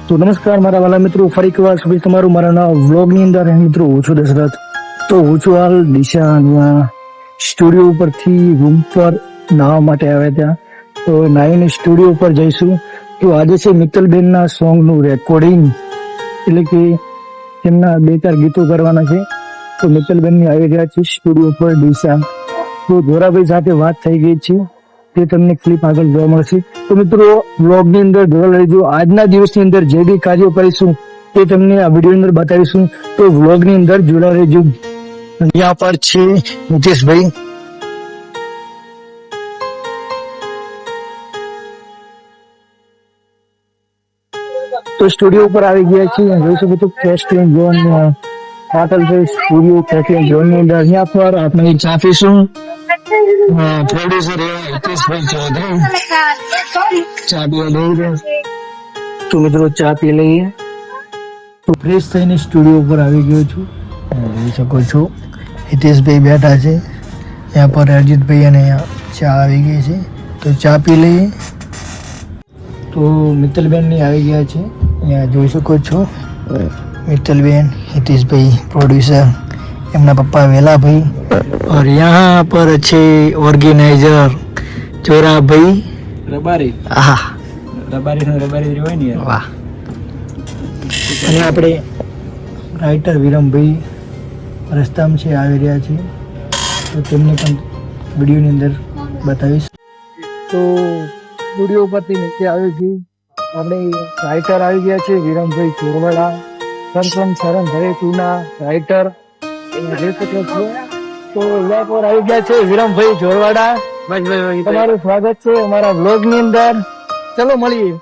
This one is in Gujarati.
તો નમસ્કાર મારા વાલા મિત્રો, ફરી એકવાર સ્વાગત તમારું મારા નવા વ્લોગની અંદર. મિત્રો હું છું દશરથ. તો હું છું હાલ દિશા સ્ટુડિયો ઉપરથી રૂમ પર નાહવા માટે આવ્યા ત્યાં. તો નાહીને સ્ટુડિયો ઉપર જઈશું. તો આજે છે મિત્તલબેનના સોંગનું રેકોર્ડિંગ, એટલે કે તેમના 2-4 ગીતો કરવાના છે. તો મિત્તલબેનની આવી રહ્યા છે સ્ટુડિયો ઉપર દિશા. તો ધોરાભાઈ સાથે વાત થઈ ગઈ છે, તે તમને ક્લિપ આગળ જોવા મળશે. તો મિત્રો વ્લોગની અંદર જોડાઈ રહેજો. આજના દિવસની અંદર જે બી કાર્યો કરીશું તે તમને આ વિડીયોની અંદર બતાવીશું. તો વ્લોગની અંદર જોડાઈ રહેજો. અહીંયા પર છે નીતેશભાઈ. તો સ્ટુડિયો ઉપર આવી ગયા છીએ. જોઈ શકો છો કેસ્ટિંગ ઝોન પાટલભાઈ સ્ટુડિયો કેસ્ટિંગ ઝોનની અંદર. અહીંયા પર આપણે ચા પીશું. પ્રોડ્યુસર હિતેશભાઈ ચૌધરી ચા પીવા લઈ ગયા. તો મિત્રો ચા પી લઈએ. તો ફ્રેશ થઈને સ્ટુડિયો ઉપર આવી ગયો છું. જોઈ શકો છો હિતેશભાઈ બેઠા છે. ત્યાં પર અરજીતભાઈ અને ચા આવી ગઈ છે. તો ચા પી લઈએ. તો મિત્તલબેનની આવી ગયા છે. અહીંયા જોઈ શકો છો મિત્તલબેન, હિતેશભાઈ પ્રોડ્યુસર, એમના પપ્પા વેલાભાઈ, और यहाँ पर अच्छे ऑर्गेनाइजर चोरा भाई રબારી. હા રબારી હોય ને વાહ. અને આપણે રાઇટર વિરમભાઈ રસ્તામાં છે, આવી રહ્યા છે. તો તેમને પણ વિડીયોની અંદર બતાવીશ. તો વિડીયો ઉપરથી નીચે આવે છે આપણે રાઇટર આવી ગયા છે વિરમભાઈ ચોરવાડા, શરણ ભરે તુના રાઇટર. તો અહીંયા પર આવી ગયા છે વિરમભાઈ જોરવાડા. તમારું સ્વાગત છે અમારા વ્લોગ ની અંદર. ચલો મળીએ.